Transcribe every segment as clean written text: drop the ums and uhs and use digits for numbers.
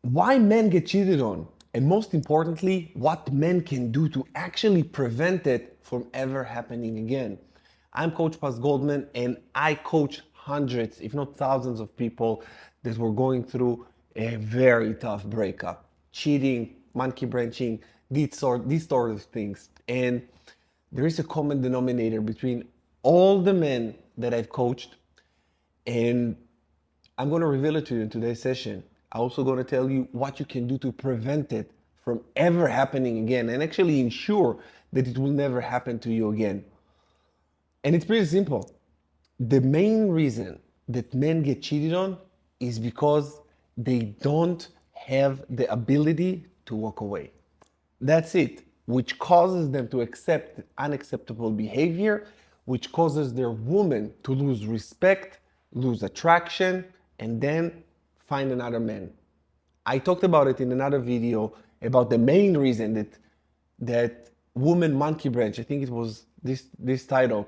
why men get cheated on, and most importantly, what men can do to actually prevent it from ever happening again. I'm Coach Goldman, and I coach hundreds, if not thousands, of people that were going through a very tough breakup, cheating, monkey branching, these sort of things. And there is a common denominator between all the men that I've coached, and I'm going to reveal it to you in today's session. I'm also going to tell you what you can do to prevent it from ever happening again and actually ensure that it will never happen to you again. And it's pretty simple. The main reason that men get cheated on is because they don't have the ability to walk away. That's it, which causes them to accept unacceptable behavior, which causes their woman to lose respect, lose attraction, and then find another man. I talked about it in another video about the main reason that woman monkey branch, I think it was this title,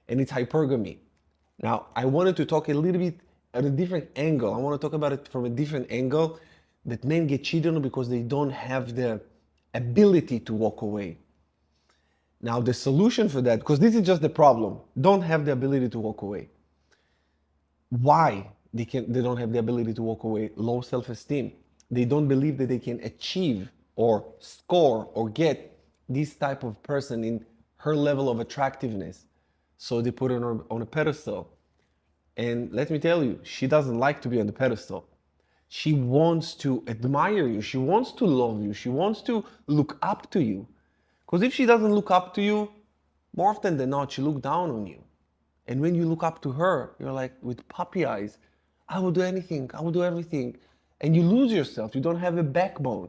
and it's hypergamy. Now, I wanted to talk a little bit at a different angle. I want to talk about it from a different angle, that men get cheated on because they don't have the ability to walk away. Now, the solution for that, because this is just the problem, don't have the ability to walk away. Why they don't have the ability to walk away? Low self-esteem. They don't believe that they can achieve or score or get this type of person in her level of attractiveness. So they put her on a pedestal. And let me tell you, she doesn't like to be on the pedestal. She wants to admire you. She wants to love you. She wants to look up to you. Because if she doesn't look up to you, more often than not, she looks down on you. And when you look up to her, you're like with puppy eyes, I will do anything, I will do everything. And you lose yourself. You don't have a backbone.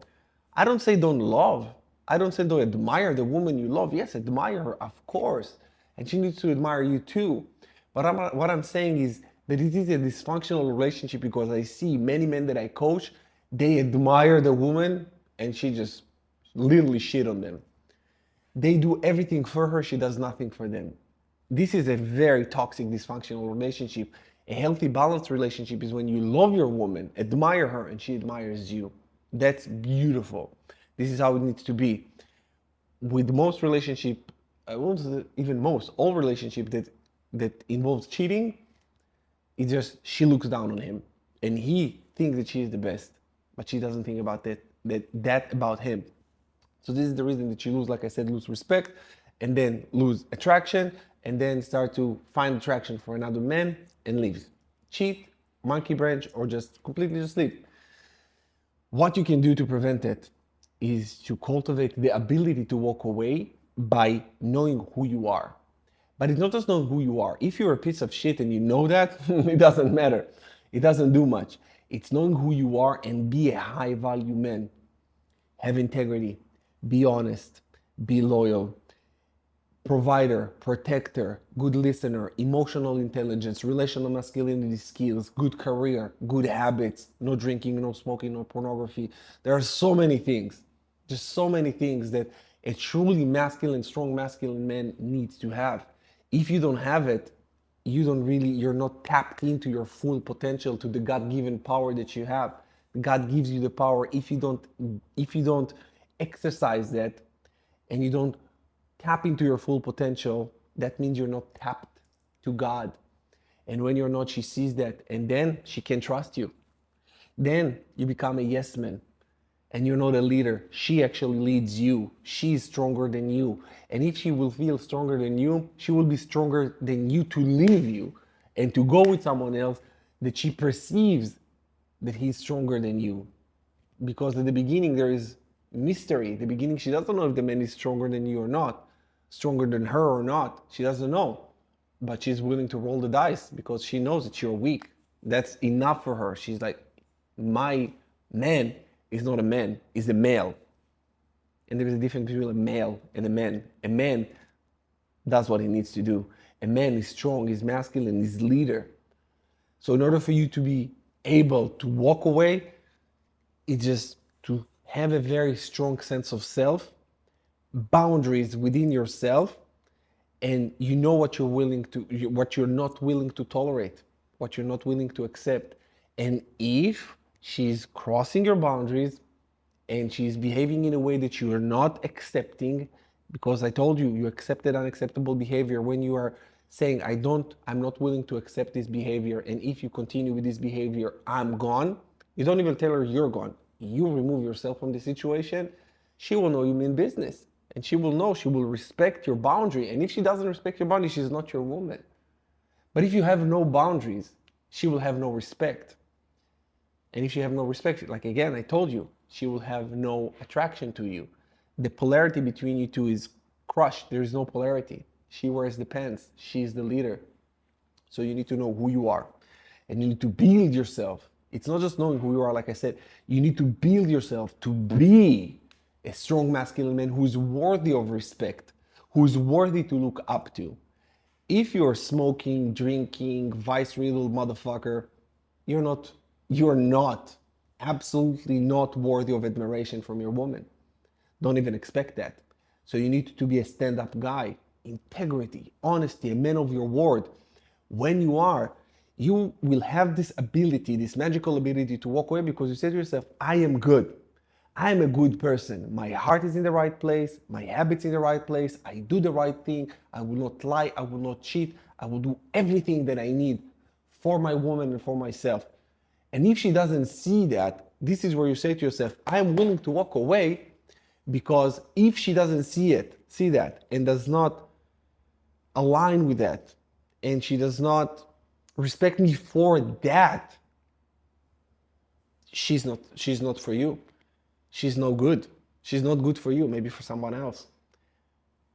I don't say don't love. I don't say don't admire the woman you love. Yes, admire her, of course. And she needs to admire you too. But what I'm saying is that it is a dysfunctional relationship because I see many men that I coach, they admire the woman and she just literally shit on them. They do everything for her, she does nothing for them. This is a very toxic, dysfunctional relationship. A healthy, balanced relationship is when you love your woman, admire her, and she admires you. That's beautiful. This is how it needs to be. With most relationship, I won't say even most, all relationship that involves cheating, it's just she looks down on him, and he thinks that she is the best, but she doesn't think about that about him. So this is the reason that you lose, like I said, lose respect, and then lose attraction, and then start to find attraction for another man and leaves. Cheat, monkey branch, or just completely just leave. What you can do to prevent it is to cultivate the ability to walk away by knowing who you are. But it's not just knowing who you are. If you're a piece of shit and you know that, it doesn't matter. It doesn't do much. It's knowing who you are and be a high value man. Have integrity. Be honest. Be loyal. Provider, protector, good listener, emotional intelligence, relational masculinity skills, good career, good habits, no drinking, no smoking, no pornography. There are so many things, just so many things that a truly masculine, strong masculine man needs to have. If you don't have it, you're not tapped into your full potential, to the God-given power that you have. God gives you the power. If you don't exercise that and you don't tap into your full potential, that means you're not tapped to God. And when you're not, she sees that, and then she can trust you. Then you become a Yesman, and you're not a leader. She actually leads you. She's stronger than you. And if she will feel stronger than you, she will be stronger than you to leave you and to go with someone else that she perceives that he's stronger than you. Because at the beginning there is mystery. At the beginning she doesn't know if the man is stronger than you or not, stronger than her or not. She doesn't know. But she's willing to roll the dice because she knows that you're weak. That's enough for her. She's like, my man is not a man, is a male. And there is a difference between a male and a man. A man does what he needs to do. A man is strong, is masculine, is leader. So in order for you to be able to walk away, it's just to have a very strong sense of self, boundaries within yourself, and you know what what you're not willing to tolerate, what you're not willing to accept. And if she's crossing your boundaries and she's behaving in a way that you are not accepting, because I told you, you accepted unacceptable behavior when you are saying, I'm not willing to accept this behavior, and if you continue with this behavior, I'm gone. You don't even tell her you're gone. You remove yourself from the situation. She will know you mean business, and she will respect your boundary. And if she doesn't respect your boundary, she's not your woman. But if you have no boundaries, she will have no respect. And if you have no respect, like again, I told you, she will have no attraction to you. The polarity between you two is crushed. There is no polarity. She wears the pants. She's the leader. So you need to know who you are. And you need to build yourself. It's not just knowing who you are, like I said. You need to build yourself to be a strong masculine man who is worthy of respect, who is worthy to look up to. If you're smoking, drinking, vice-riddled motherfucker, you're not, absolutely not worthy of admiration from your woman. Don't even expect that. So you need to be a stand-up guy, integrity, honesty, a man of your word. When you are, you will have this ability, this magical ability to walk away because you say to yourself, I am good. I am a good person. My heart is in the right place. My habits in the right place. I do the right thing. I will not lie. I will not cheat. I will do everything that I need for my woman and for myself. And if she doesn't see that, this is where you say to yourself, I'm willing to walk away, because if she doesn't see that, and does not align with that, and she does not respect me for that, she's not for you. She's no good. She's not good for you, maybe for someone else.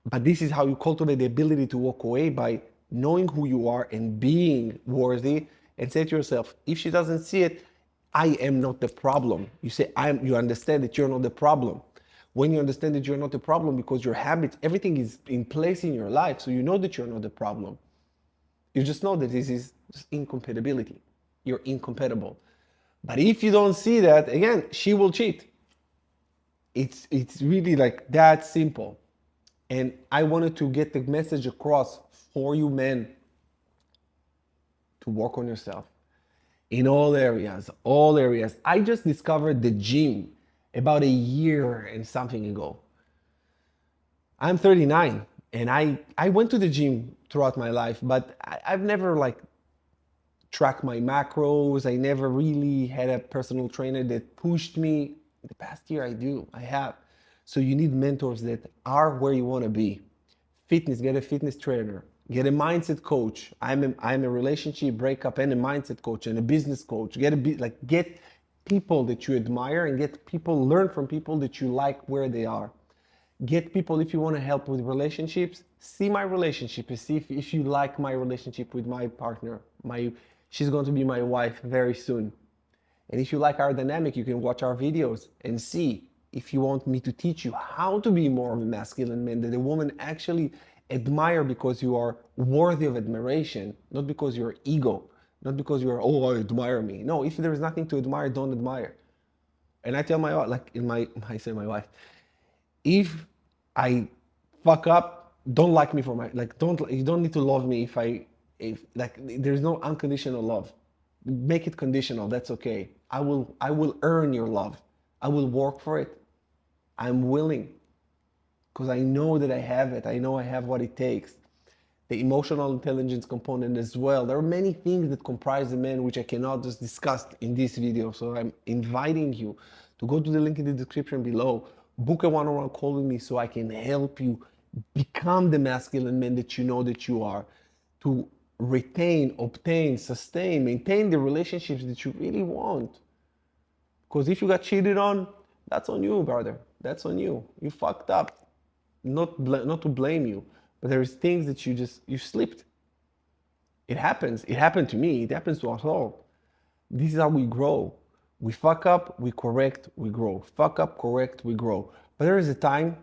But this is how you cultivate the ability to walk away, by knowing who you are and being worthy, and say to yourself, if she doesn't see it, I am not the problem. You understand that you're not the problem. When you understand that you're not the problem, because your habits, everything is in place in your life, so you know that you're not the problem. You just know that this is just incompatibility. You're incompatible. But if you don't see that, again, she will cheat. It's really like that simple. And I wanted to get the message across for you men to work on yourself in all areas, all areas. I just discovered the gym about a year and something ago. I'm 39 and I went to the gym throughout my life, but I've never like tracked my macros. I never really had a personal trainer that pushed me. The past year I have. So you need mentors that are where you want to be. Fitness, get a fitness trainer, get a mindset coach. I'm a relationship breakup and a mindset coach and a business coach. Get people that you admire, and learn from people that you like where they are. Get people, if you want to help with relationships, see my relationship and see if you like my relationship with my partner. She's going to be my wife very soon. And if you like our dynamic, you can watch our videos and see if you want me to teach you how to be more of a masculine man, that a woman actually admire because you are worthy of admiration, not because you're ego, not because you're, oh, I admire me. No, if there is nothing to admire, don't admire. And I tell my wife, I say my wife, if I fuck up, don't like me for you don't need to love me there's no unconditional love. Make it conditional, that's okay. I will earn your love. I will work for it. I'm willing, because I know that I have it. I know I have what it takes. The emotional intelligence component as well. There are many things that comprise a man which I cannot just discuss in this video. So I'm inviting you to go to the link in the description below, book a one-on-one call with me so I can help you become the masculine man that you know that you are, to retain, obtain, sustain, maintain the relationships that you really want. Because if you got cheated on, that's on you, brother. That's on you. You fucked up. Not to blame you, but there's things that you slipped. It happens. It happened to me. It happens to us all. This is how we grow. We fuck up, we correct, we grow. Fuck up, correct, we grow. But there is a time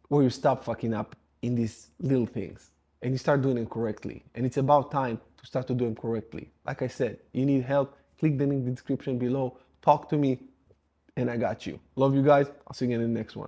where you stop fucking up in these little things and you start doing them correctly. And it's about time to start to do them correctly. Like I said, you need help, click the link in the description below, talk to me, and I got you. Love you guys. I'll see you again in the next one.